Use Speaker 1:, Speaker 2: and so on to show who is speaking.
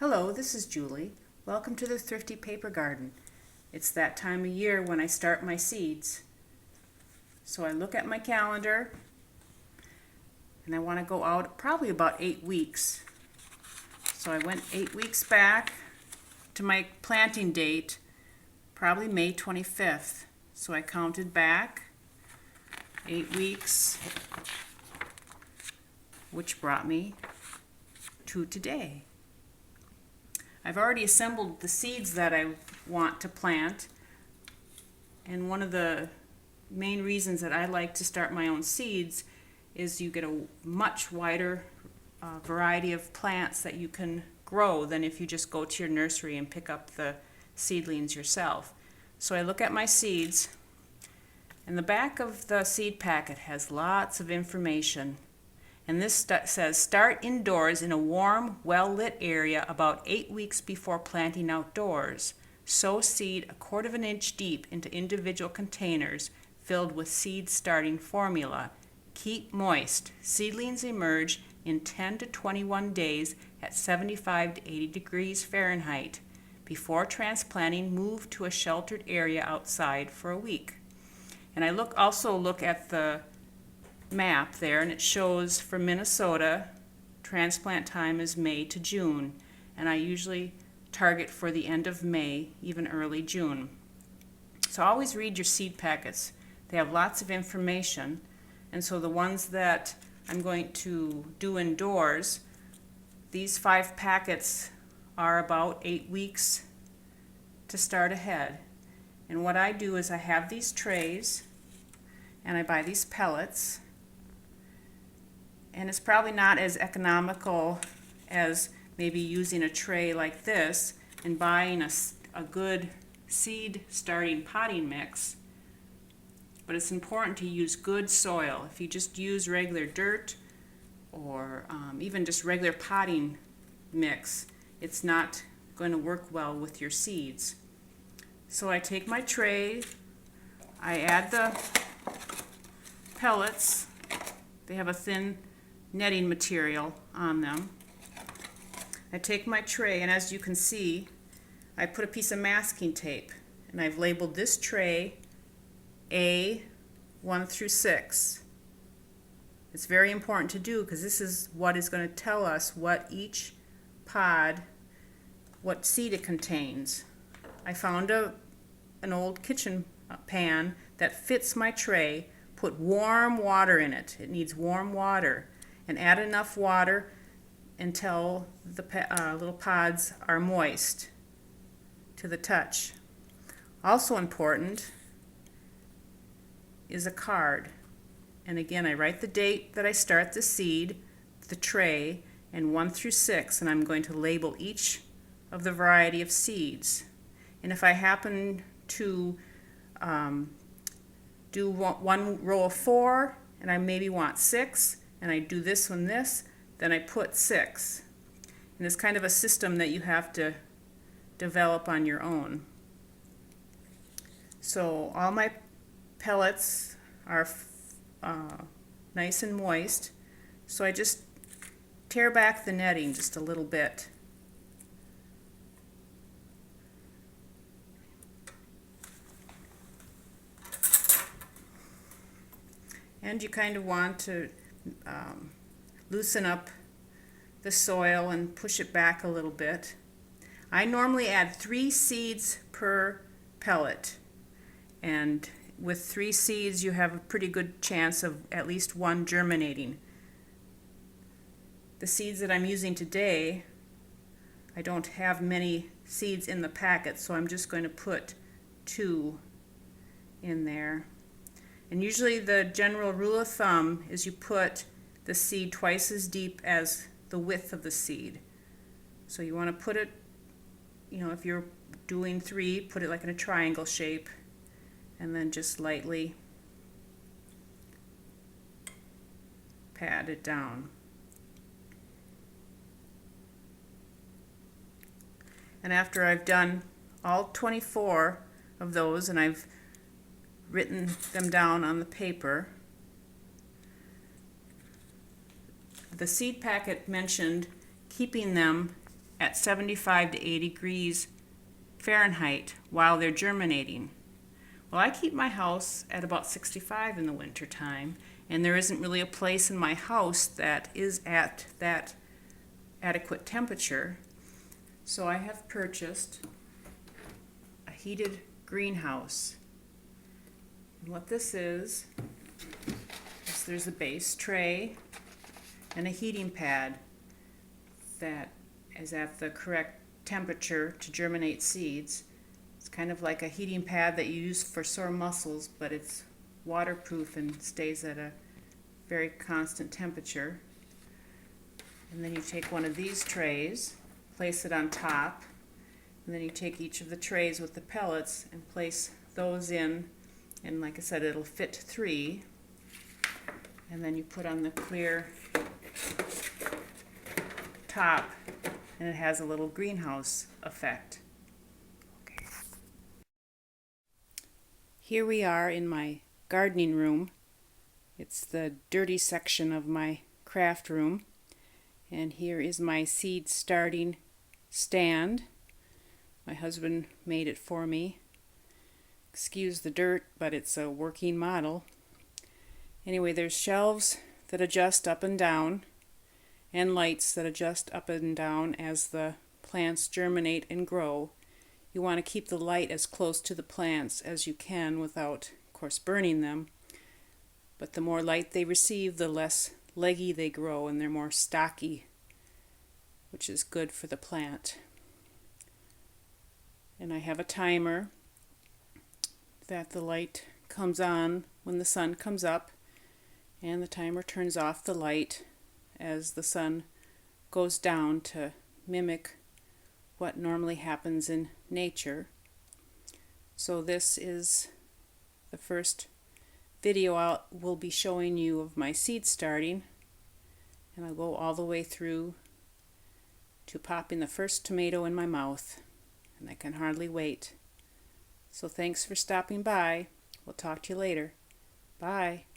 Speaker 1: Hello, this is Julie. Welcome to the Thrifty Paper Garden. It's that time of year when I start my seeds. So I look at my calendar and I want to go out probably about 8 weeks. So I went 8 weeks back to my planting date, probably May 25th. So I counted back 8 weeks, which brought me to today. I've already assembled the seeds that I want to plant, and one of the main reasons that I like to start my own seeds is you get a much wider variety of plants that you can grow than if you just go to your nursery and pick up the seedlings yourself. So I look at my seeds, and the back of the seed packet has lots of information. And this says, start indoors in a warm, well-lit area about 8 weeks before planting outdoors. Sow seed a 1/4 inch deep into individual containers filled with seed starting formula. Keep moist. Seedlings emerge in 10 to 21 days at 75 to 80 degrees Fahrenheit. Before transplanting, move to a sheltered area outside for a week. And I also look at the map there, and it shows for Minnesota transplant time is May to June, and I usually target for the end of May, even early June. So always read your seed packets. They have lots of information, and so the ones that I'm going to do indoors, these 5 packets are about 8 weeks to start ahead. And what I do is I have these trays and I buy these pellets. And it's probably not as economical as maybe using a tray like this and buying a good seed starting potting mix. But it's important to use good soil. If you just use regular dirt or even just regular potting mix, it's not going to work well with your seeds. So I take my tray, I add the pellets. They have a thin netting material on them. I take my tray, and as you can see, I put a piece of masking tape, and I've labeled this tray A1 through 6. It's very important to do because this is what is going to tell us what each pod, what seed it contains. I found an old kitchen pan that fits my tray. Put warm water in it. It needs warm water. And add enough water until the little pods are moist to the touch. Also important is a card. And again, I write the date that I start the seed, the tray, and 1 through 6, and I'm going to label each of the variety of seeds. And if I happen to do one row of 4, and I maybe want 6, and I do this one this, then I put 6. And it's kind of a system that you have to develop on your own. So all my pellets are nice and moist, so I just tear back the netting just a little bit. And you kind of want to loosen up the soil and push it back a little bit. I normally add 3 seeds per pellet, and with 3 seeds you have a pretty good chance of at least one germinating. The seeds that I'm using today, I don't have many seeds in the packet, so I'm just going to put 2 in there. And usually the general rule of thumb is you put the seed twice as deep as the width of the seed. So you want to put it, if you're doing 3, put it like in a triangle shape, and then just lightly pat it down. And after I've done all 24 of those, and I've written them down on the paper, the seed packet mentioned keeping them at 75 to 80 degrees Fahrenheit while they're germinating. Well, I keep my house at about 65 in the winter time, and there isn't really a place in my house that is at that adequate temperature. So I have purchased a heated greenhouse. And what this is there's a base tray and a heating pad that is at the correct temperature to germinate seeds. It's kind of like a heating pad that you use for sore muscles, but it's waterproof and stays at a very constant temperature. And then you take one of these trays, place it on top, and then you take each of the trays with the pellets and place those in, and like I said, it'll fit 3. And then you put on the clear top, and it has a little greenhouse effect. Okay. Here we are in my gardening room. It's the dirty section of my craft room. And here is my seed starting stand. My husband made it for me. Excuse the dirt, but it's a working model. Anyway, there's shelves that adjust up and down, and lights that adjust up and down as the plants germinate and grow. You want to keep the light as close to the plants as you can without, of course, burning them. But the more light they receive, the less leggy they grow, and they're more stocky, which is good for the plant. And I have a timer that the light comes on when the sun comes up, and the timer turns off the light as the sun goes down to mimic what normally happens in nature. So this is the first video I will be showing you of my seed starting, and I'll go all the way through to popping the first tomato in my mouth, and I can hardly wait. So thanks for stopping by. We'll talk to you later. Bye.